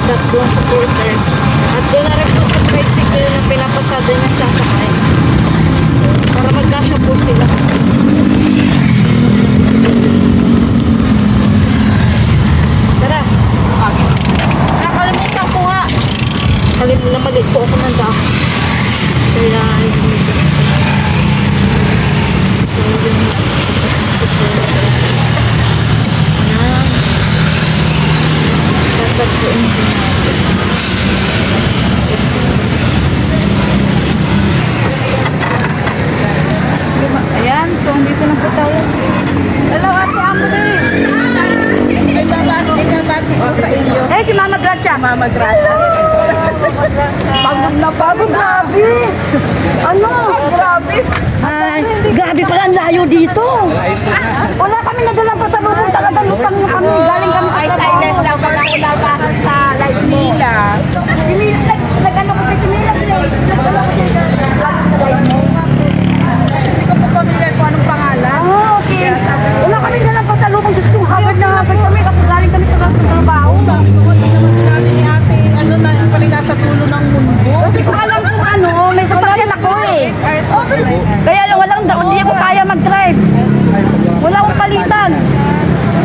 tatlong supporters. At doon na rin po sa tricycle na pinapasada niya sasakay. Para magkasya po sila. Tara. Nakalimutan ko nga. Namalit po ako ng daan. Kaya ayan, so dito na po tayo. Hello, Ate Amri. May babati ko sa inyo. Eh, si Mama Gracia. Mama Gracia. Pagod na pagod. Grabe. Ano? Grabe. Ay, grabe pala ang layo dito. Wala kami nadalang pasalubong talaga. Lutang na kami. Galing kami sa Silent lang pag ako nabahal sa Laismila. Nag-ano ko kay Simila. Nag-ano ko siya sa Hindi ko po pamilyar kung anong pangalan. Oh, okay. Wala kami dalang pasalubong. Diyos ko, hagad na hagad kami. Kapag galing kami sa trabaho. Sabi ko, hindi naman sinabi ni ate, ano na yung pala nasa tulo ng mundo. Hindi ko alam kung ano. May sasakyan ako eh. Kaya lang walang hindi ako kaya mag-drive. Wala akong palitan.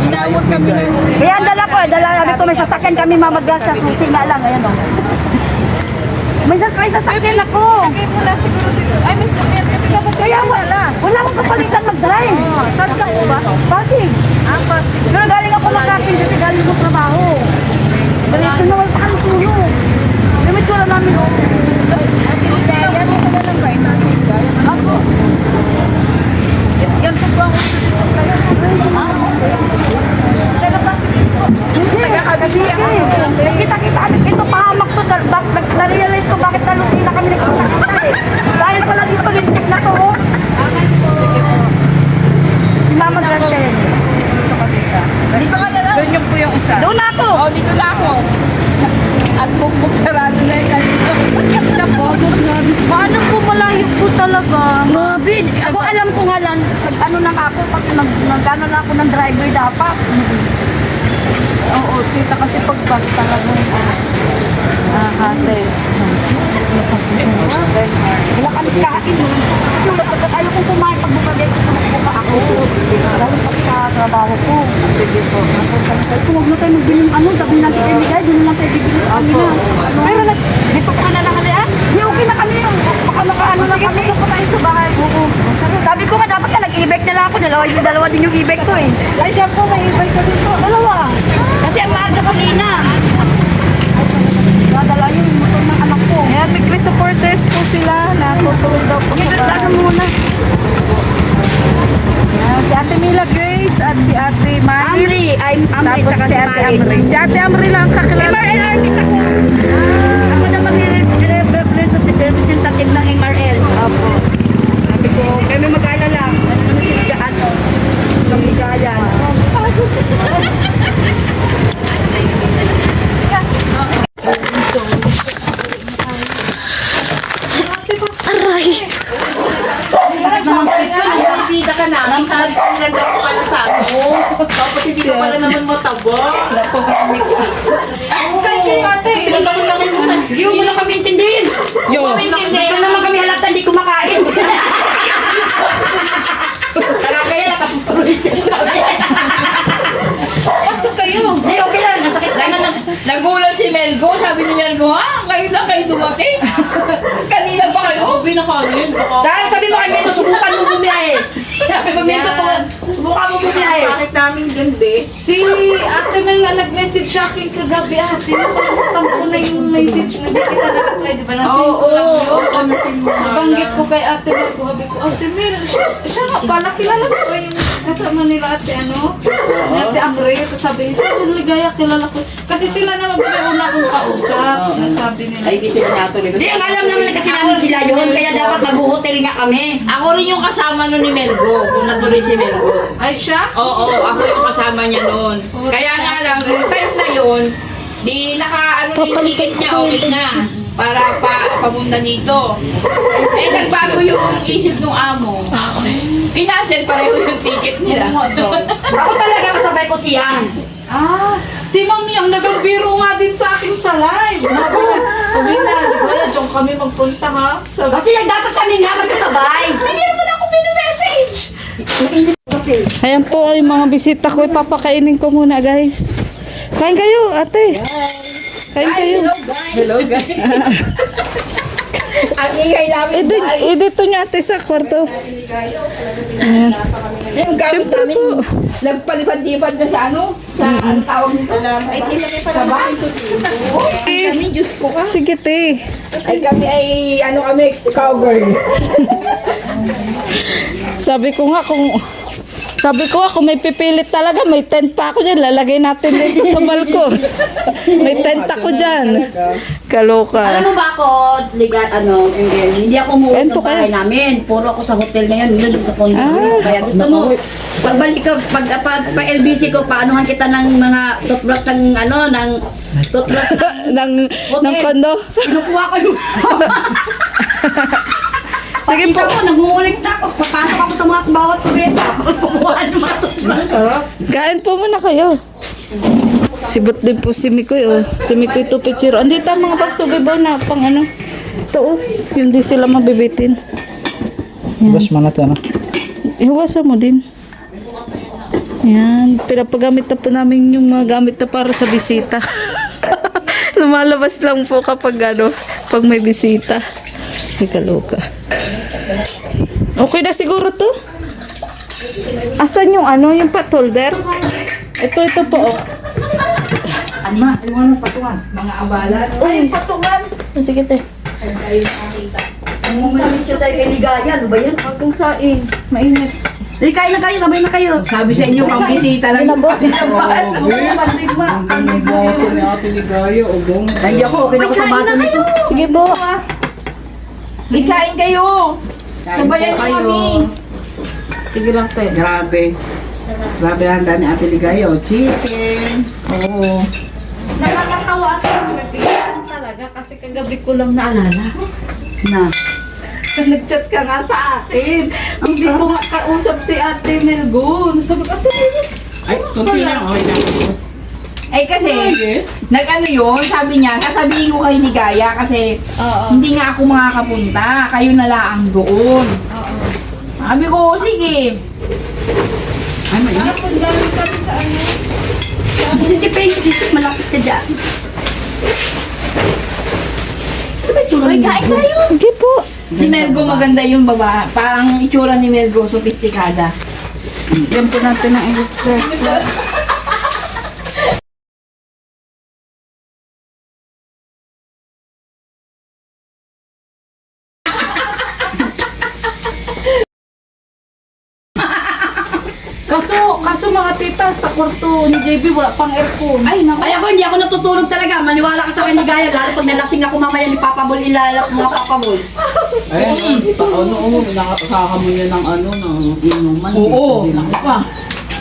Inawot kami ng... Kaya ang dala ko, sabi ko may sasakyan kami mamagrasa, susi nga lang, ayan o. May sasakyan ako. Lagay mo na siguro dito. Ay, may sabihan ka na ba? Kaya wala akong kapalitan mag-drive. Saan ka po ba? Pasig. Pasig. Pero galing ako mag-camping kasi galing ko trabaho. Ganito na wala pa kami tulog. Yung may tsura namin o. Ate Ligaya, dito na lang ba? Ate Ligaya. Ako. Yan po ba ang uso kayo? Taga Pasig po. Taga-Cavite ako. Kita-kita kami. Ito pahamak to. Na-realize ko bakit sa Lucina kami nagkita-kita eh. Dahil pala dito lintik na to. Si Mama Gracia yan. Dito ka na lang. Doon yung po yung isa. Doon na ako. Oh, dito na ako. At bukbuk sarado na yung kanito. Siya po. Paano po malayo po talaga? Grabe. Ako alam ko nga lang. Ano na ako kasi nag-ano na ako ng driver dapat. Oo, kita kasi pag bus talaga. Kasi. Wala kami kain. Kasi ayaw kong kumain pag bumabeses sa magbuka ako. Lalo pag sa trabaho ko. Sige po. Kung huwag na tayo magbili ng ano, sabi natin kayo nila, doon lang tayo bibili sa kanila. Pero di pa pa na kami ah? Di okay na kami. Baka makaano na kami. Sige, pa tayo sa bahay. Oo. Sabi ko nga dapat ka nag-e-bike na lang ako. Dalawa din yung e-bike ko eh. Ay, siya po, may e-bike ka dito. Dalawa. Kasi ang mahal gasolina. Dadala yung motor ng anak ko. Ayan, may Chris supporters po sila na tutulong daw po Ngayon, sa ano muna? Ayan, si Ate Mila Grace at si Ate Manny. Amri. Amri. Tapos si Ate Amri. Si Ate Amri lang kakilala. MRL artist ako. Ako naman representative ng MRL. Opo. Sabi ko, kami mag-alala. Ano naman sila dyan? Kamigayan. Bida ka namin, sabi ko, ang ganda ko pala sa ano. Tapos hindi ka pala naman matabo. Kayo ate. Kasi naman lang yung sa Hindi mo na kami intindihin. Hindi ko naman kami halata, hindi kumakain. Kaya nakapagpuloy. Pasok kayo. Hindi, okay lang. Nasakit lang na. Nagulat si Melgo, sabi ni Melgo, ha? Ngayon lang kayo dumating. Kanina pa kayo. Binakanin. Dahil sabi mo kami, susubukan mo bumiyahe. Sabi mo, Minto, subukan mo bumiyahe. Bakit namin ganda? Si Ate Mel nga nag-message sa akin kagabi, ate. Nakalimutan ko na yung message na di kita na-apply, di ba? Nasend ko lang yun. Nabanggit ko kay Ate Mel ko, sabi ko, Ate Mel, siya nga pala, kilala ko ba yung kasama nila ate ano? Ni Ate Amre, tapos sabi niya, Ligaya, kilala ko. Kasi sila naman po yung una kong kausap, nasabi nila. Ay, di sila natuloy. Hindi, ang alam naman kasi namin sila yun, kaya dapat mag-hotel nga kami. Ako rin yung kasama nun ni Melgo, kung natuloy si Melgo. Ay, siya? Oo, ako yung kasama niya noon. Kaya nga lang, yung time na yun, di ano yung ticket niya, okay na. Para papunta dito. Eh, nagbago yung isip ng amo. Kinansel pareho yung ticket nila. Ako talaga kasabay ko siya. Ah, si Ma'am Yang nagambiro nga din sa akin sa live. Sabi na, kaya diyan kami magpunta ha. Sabi, Kasi dapat kami nga magkasabay. hindi naman ako pinamessage. Ayan po yung mga bisita ko. Ipapakainin ko muna, guys. Kain kayo, ate. Kain kayo. Hello guys. Ang ingay namin. Dito nyo, ate, sa kwarto. Ayan. Yung gamit Siyempre namin, po. nagpalipad-lipad na sa ano? Sa ano tawag nito? Ay, ilagay pa naman. Kami, Diyos ko ka. Sige, te. Ay, kami ay, ano kami, cowgirl. Sabi ko nga kung may pipilit talaga, may tent pa ako dyan. Lalagay natin dito sa balko. May tent ako dyan. Kaloka. Alam mo ba ako, Engel, hindi ako umuwi Kain po ng bahay namin. Puro ako sa hotel ngayon, doon sa condo. Kaya gusto mo, pagbalik ka, pa LBC ko, paanohan kita ng mga toothbrush ng kondo. Kinukuha ko yung... Sige po. Nangungulik na ako. Papasok ako sa mga bawat kubeta. Kukuha ng mga toothbrush. Kain po muna kayo. Sibot din po si Mikoy, oh. Si Mikoy Tupichiro. Andito ang mga pagsubibaw na pang ano. Ito, oh. Yung di sila mabibitin. Bas mana to, ano? Iwasan mo din. Yan. Pinapagamit na po namin yung mga gamit na para sa bisita. Lumalabas lang po kapag pag may bisita. Kaloka. Okay na siguro to? Asan yung yung pot holder? Ito po, oh. Mga abalan. Uy, patungan. Sige, te. Mamamit siya tayo kay Ligaya. Ano ba yan? Kung saing. Mainit. Kain na kayo, sabay na kayo. Sabi sa inyo, pang bisita lang yung Pandigma. Baso ni Ate Ligaya, ogong. Ay, ako, okay na ako sa baso nito. Sige po. Ikain kayo. Sabayan niyo kami. Sige lang, te. Grabe. Grabe handa ni Ate Ligaya. Chicken. Oo. Nakakatawa ako. Napigilan talaga kasi kagabi ko lang naalala. Na. Nag-chat ka nga sa akin. Hindi ko nga kausap si Ate Melgon. Sabi ko, Ate Melgon. Ay, tunti lang. Okay lang. Eh kasi, nag-ano yun, sabi niya, sasabihin ko kay Ligaya kasi hindi nga ako makakapunta, kayo na lang doon. Sabi ko, sige. Ay, may Napunta kami sa ano. Sisipin, malapit ka dyan. Uy, kain tayo. Sige po. Si Melgo maganda yung baba. Parang itsura ni Melgo, sophisticada. Yan po natin ang electric. Kaso mga tita, sa kwarto ni JB wala pang aircon. Ay, naku. Ay ako, hindi ako natutulog talaga. Maniwala ka sa akin, Ligaya. Lalo pag nalasing ako mamaya ni Papa Bol, ilalap mga Papa Bol. Ay, nakakasaka mo niya ng ng inuman. Oo.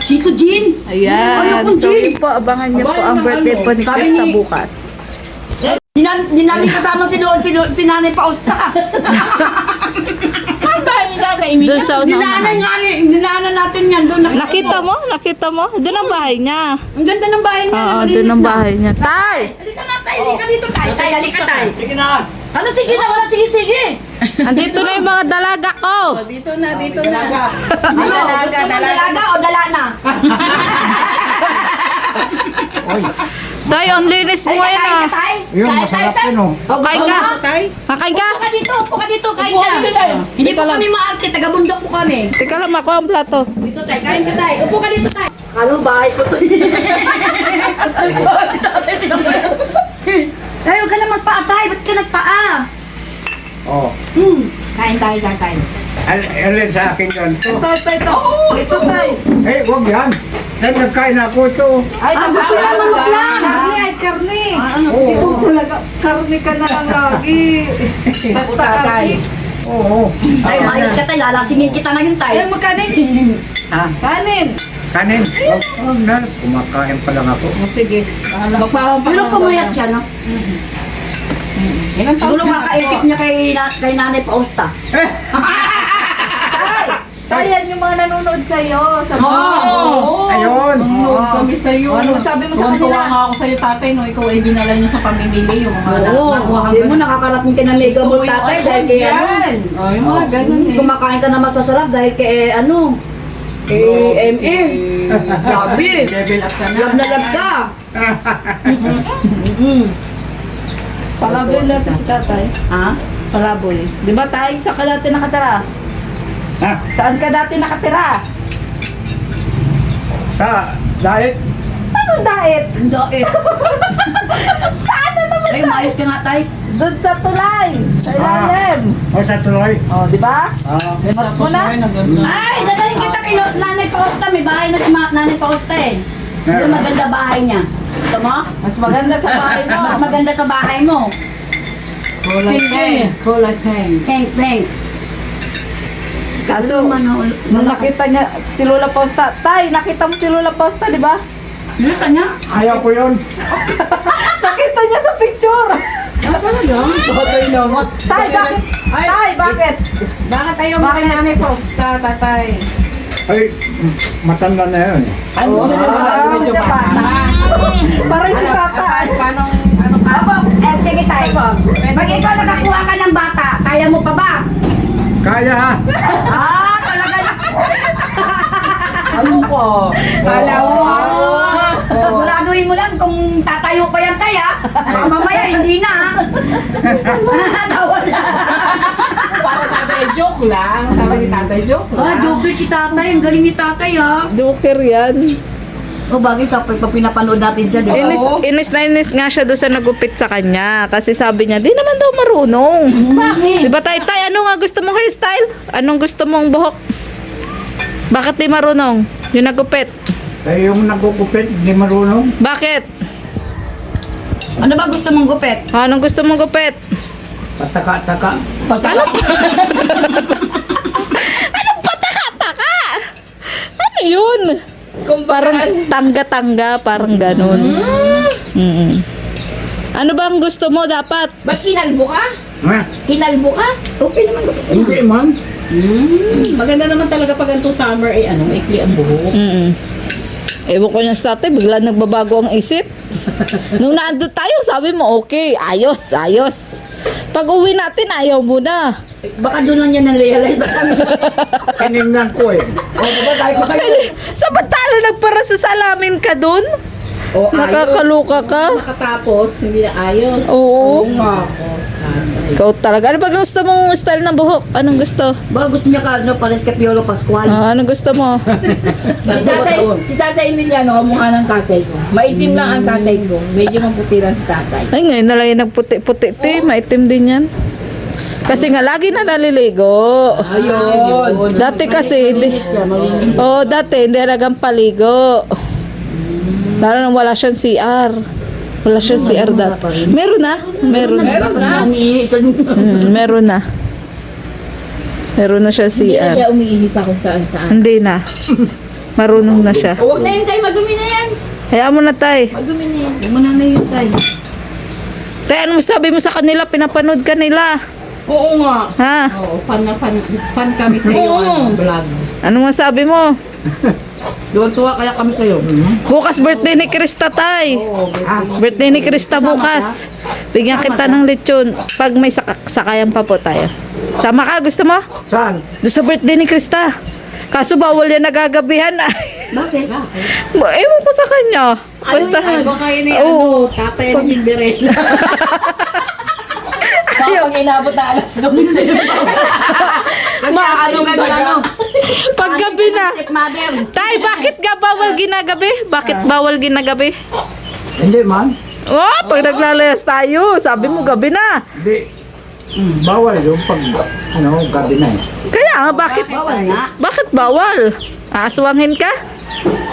Chito Jean! Ayan. Ayoko, So Jin. yun po, abangan niyo po ang birthday po ni Sabi Krista ni- bukas. Di namin kasama si Nanay Pausta. Ang bahay ni Tata Emilio. Doon sa Dinaanan nga dinaanan natin yan. Doon Nakita mo? Doon ang bahay niya. Ang ganda ng bahay niya. Oo, malinis doon ang na. bahay niya. Tay! Halika na tayo, halika dito tayo. Tayo, halika tayo. Sige na. Ano sige na, wala sige. Andito na yung mga dalaga ko. Dito na. Ano, dalaga o dala na? Tay, ang linis mo Halika, yan kain ka ah. tayo. Yun, masarap yun, oh. O, Kain ka. Tay. Kakain ka. Upo ka dito, kain ka. Hindi po kami maarte, taga-bundok po kami. Teka lang, ako ang plato. Dito tayo, kain ka tayo. Upo ka dito tayo. Ano, bahay ko to. Ay, huwag ka na magpaatay. Ba't ka nagpaa? Oh. Kain tayo, tatay. Alin sa akin yun. Ito. Ito, tay. Eh, huwag yan. Dahil nagkain ako ito. Ay, gusto lang manok lang. Karni, ay karni. Siguro talaga, karni ka na lang lagi. Basta karni. Oo. Ay, maayos ka tayo. Lalasingin kita ngayon tayo. Ay, magkanin. Ha? Kanin. Kanin. Huwag na. Kumakain pa lang ako. Sige. Pero pumayat siya, no? Siguro kakaisip niya kay Nanay Pausta. Tayan yung mga nanonood sa'yo sa mga. Ayun. Nanonood kami sa'yo. Ano sabi mo sa Tuwan-tuwa kanila? nga ako sa'yo, tatay, no? Ikaw ay dinala niyo sa pamimili yung mga Oo, nakuha hindi mo nakakarating ka ng mega ball tatay dahil kay ano. Oh, yung mga ganun eh. Kumakain ka na masasarap dahil kay ano. Kay MM. Grabe. Level up ka na. Love na love ka. Palaboy natin si tatay. Ha? Palaboy. Di ba tayo sa ka dati nakatira? Ha? Saan ka dati nakatira? Dahil, Anong diet? Dait. Saan na naman? Ay, maayos ka nga tay. Doon sa tulay. Sa ilalim. o sa tuloy. Oh, di ba? Tapos mo na? ay, naganda. Ay, dadaling kita kay Nanay Pausta. May bahay na si Nanay Pausta eh. Yung maganda bahay niya. Gusto mo? Mas maganda sa bahay mo. Mas maganda sa bahay mo. Kulay pink. Kulay pink. Pink, pink. Kaso, nung nakita niya si Lola Pausta, tay, nakita mo si Lola Pausta, di ba? Ano ka niya? Ayaw ko yun. Nakita niya sa picture. Ano talaga? Tatay naman. Tay, bakit? Tay, bakit? Bakit ayaw mo kay Nanay Fausta, tatay? Ay, matanda na yun. Ano gusto niyo ba? Medyo bata. Parang si tatay. Paano, ano ka? Opo, sige tayo. Pag ikaw nakakuha ka ng bata, kaya mo pa ba? Kaya ha? Ah, talaga na. Ano ko? Kala mo. Siguraduhin mo lang kung tatayo pa yan tay ha. Baka mamaya hindi na ha. Tawa na. Para sabi, joke lang. Sabi ni tatay, joke Ah, lang. joker si tatay. Ang galing ni tatay ha. Joker yan. O bagay sa pag pinapanood natin dyan. Di ba? Inis na inis nga siya doon sa nagupit sa kanya. Kasi sabi niya, di naman daw marunong. Bakit? Di ba tay, ano nga gusto mong hairstyle? Anong gusto mong buhok? Bakit di marunong? Yung nagupit. Eh, yung nagugupit, di marunong. Bakit? Ano ba gusto mong gupit? Anong gusto mong gupit? Pataka-taka. Anong pataka-taka? Ano yun? Kung Parang tangga-tangga, parang ganun. Mm-mm. Ano ba ang gusto mo dapat? ba't kinalbo ka? Ha? Kinalbo ka? Okay naman gupit. Hindi man. Maganda naman talaga pag ganito summer ay ano, maikli ang buhok. Mm-mm. Ewan ko niya sa tatay, bigla nagbabago ang isip. Nung naandun tayo, sabi mo, okay, ayos, ayos. Pag uwi natin, ayaw mo na. Baka doon lang niya na-realize. Tinignan ko eh. O, diba tayo ko kayo? Samantala, nagpara sa salamin ka dun? O Nakakaluka ka? Nakatapos, hindi na ayos. Oo. nga. Ikaw talaga. Ano ba gusto mong style ng buhok? Anong gusto? Baka gusto niya ka, ano, pares kay Piolo Pascual. Anong gusto mo? Si tatay Emiliano, kamukha ng tatay ko. Maitim lang ang tatay ko. Medyo maputi lang si tatay. Ay, ngayon na lang yung nagputi-puti. Maitim din yan. Kasi nga, lagi na naliligo. Ayun. Dati kasi, hindi. Dati, hindi alagang paligo. Lalo nang wala siyang CR. Wala siyang CR dati. Meron na. Meron na. Meron na. Meron na siya Hindi na CR. siya umiinis sa kung saan saan. Hindi na. Marunong na siya. Huwag na yun tayo, madumi na yan. Hayaan mo na, tay. Madumi na yan. Huwag mo na ngayon tayo. Tay, ano sabi mo sa kanila? Pinapanood ka nila. Oo nga. Ha? Oo, fan kami sa iyo, ano, vlog. Ano masabi mo? Tuwa kaya kami sa'yo. Bukas birthday ni Krista, tay. Birthday ni Krista bukas. Bigyan kita ng lechon. Pag may sakayan pa po tayo. Sama ka, gusto mo? Saan? Doon sa birthday ni Krista. Kaso bawal yan nagagabihan. Bakit? Ewan ko sa kanya. Basta. Baka yun ni Oo. tatay ni Cinderella. Ayaw. Pag inabot na alas 12. Ano ka ano? Paggabi na. Stepmother. Tay, bakit ga bawal ginagabi? Bakit bawal ginagabi? Hindi man. Oh, pag naglalayas tayo, sabi mo gabi na. Hindi. Bawal yung pag, gabi na eh. Kaya nga, bakit? Bawal nga. Bakit bawal? Aaswangin ka?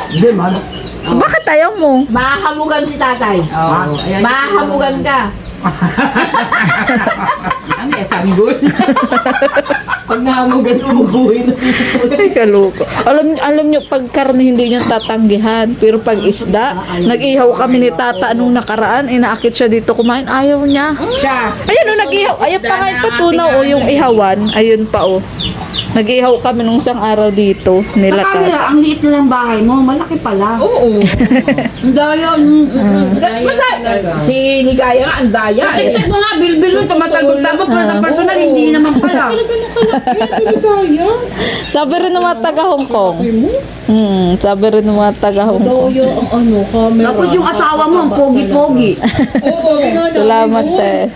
Hindi man. Bakit ayaw mo? Mahahamugan si tatay. Ha? Mahahamugan ka. Ano eh, sanggol? Pag nahamugan, umubuhay na siya. Ay, kaluko. Alam nyo, pag karne hindi niya tatanggihan. Pero pag isda, nag-ihaw kami ni tata anong nakaraan, inaakit siya dito kumain, ayaw niya. Siya. Ayun o, nag-ihaw. Ayun pa nga yung patunaw o yung ihawan. Ayun pa o. Nag-ihaw kami nung isang araw dito. Sa Nila camera, ang liit na lang bahay mo, malaki pala. Oo. Ang daya. Si Ligaya nga, ang daya eh. Tignan mo nga, bilbil mo, tumatagod-tagod, pero sa personal, hindi naman pala. Sabi rin ng mga taga Hong Kong. Sabi rin ng mga taga Hong Kong. Tapos yung asawa mo, ang pogi-pogi. Salamat eh.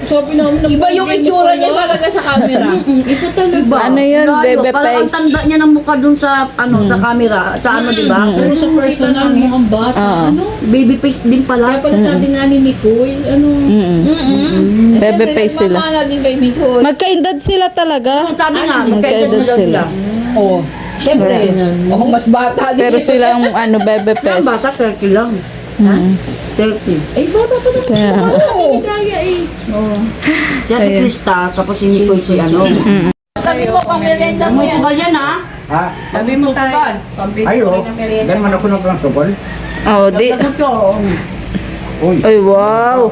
Iba yung itsura niya talaga sa camera. Ano yun, Layo, bebe parang ang face? tanda niya ng mukha dun sa, sa camera. Sa ano, di ba? Pero sa personal, mukhang bata. Oo. Baby face din pala. Kaya pala sabi nga ni Mikoy, Bebe face sila. Mamana din kay Miko. Magkaindad sila talaga. Sabi nga, Magkaedad magkaedad sila. Oo. Siyempre. Oo, mas bata din. Pero sila ang bebe Ang bata, face. 30 lang. Ha? 30. ay bata pa naman. Kaya, Kaya eh. Siya si Krista, tapos si Nicole si ano. Sabi mo, pang merienda mo May yan. sukal yan, ha? Ha? Sabi mo tayo. Ayo, gan man ako ng sukol. oh, di. Sagot ko. Uy, Ay, wow.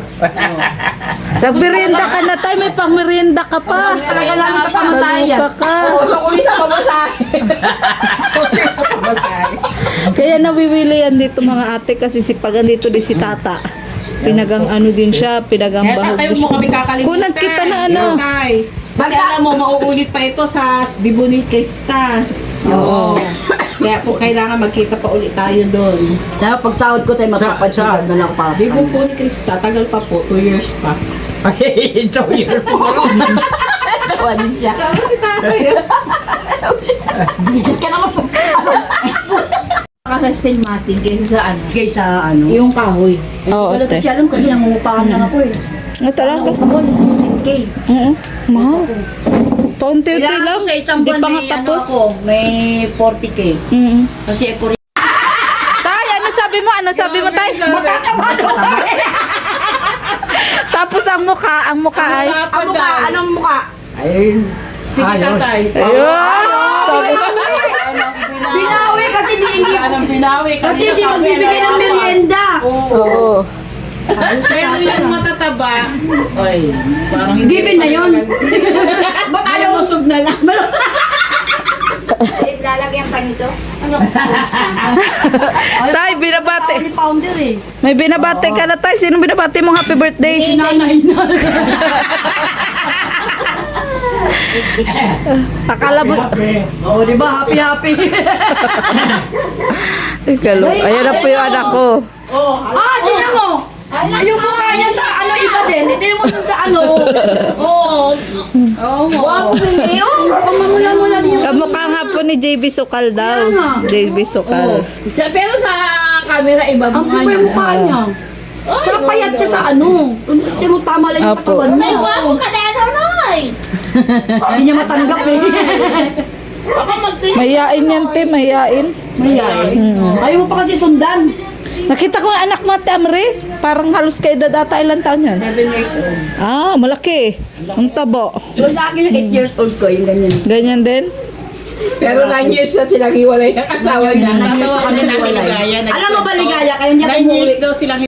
Nagmerienda ka na tayo, may pangmerienda ka pa. Talaga namin sa pamasahe yan. Maluka ka. Oo, so kung isa pamasahe. Kaya nawiwili yan dito mga ate kasi sipagan dito di si tata. Pinagang ano din siya, pinagang Kaya bahog tayo din mo siya. kami kakalimutan. Kunan kita na ano. Tay. Kasi alam mo, mauulit pa ito sa Dibu ni Krista. Oo. Kaya po kailangan magkita pa ulit tayo doon. Kaya pag sahod ko tayo mapapansigan na lang ako para sa Dibu kanya. po ni Krista, tagal pa po, 2 years pa. ay, ito yun. Tawa din siya. Si tatay. Bisit ka naman po. Sa Martin kaysa sa ano. Kaysa ano. Yung kahoy. Oo, Wala ate. kasi alam kasi nangungupahan lang ako eh. Ano talaga? Nangungupahan ko na 16K. Oo. Mahal. Paunti-unti Kailangan lang. ko sa isang Di buwan pa nga may ano tapos. ako, may 40K. Kasi ako rin. Tay, ano sabi mo? Ano sabi mo, Tay? Tapos ang mukha ay... Ang mukha, anong mukha? Ay, Sige ayos. tatay. Ayun! Sabi Binawi kasi hindi Anong binawi? kasi hindi magbibigay ng merienda. Oo. Pero yung matataba, ay, parang hindi. Given na yun. Ba't ayaw usog na lang? Tay, binabati. Ako ni founder eh. May binabati ka na, Tay. Sino binabati mong happy birthday? Nanay na. Akala mo... Oo, di ba? Happy, happy. Ay, kalo. Ayan na po yung anak ko. Tingnan mo. Yung mukha niya sa ano iba din. Tingnan mo dun sa ano. Wow, hindi yun. Pamamula-mula din yung Kamukha nga po ni JB Sokal daw. JB Sokal. Pero sa camera, iba ang mukha pupa niya. yung mukha niya. Tsaka payat siya sa ano. Tingnan mo tama lang yung Apo. katawan niya. Hindi niya matanggap eh. Mahiyain yan, te. Mahiyain. Mayayin. Ayaw mo pa kasi sundan. Nakita ko ang anak mo, Ate Amri. Parang halos kay edad ata. Ilang taon yan? 7 years old. Ah, malaki. Ang tabo. Yung sa akin yung 8 years old ko, yung ganyan. Ganyan din? Pero 9 years na silang hiwalay ng asawa niya. Natawa kami na ligaya. Alam mo ba ligaya kayo hindi ako 9 years umuwi. daw silang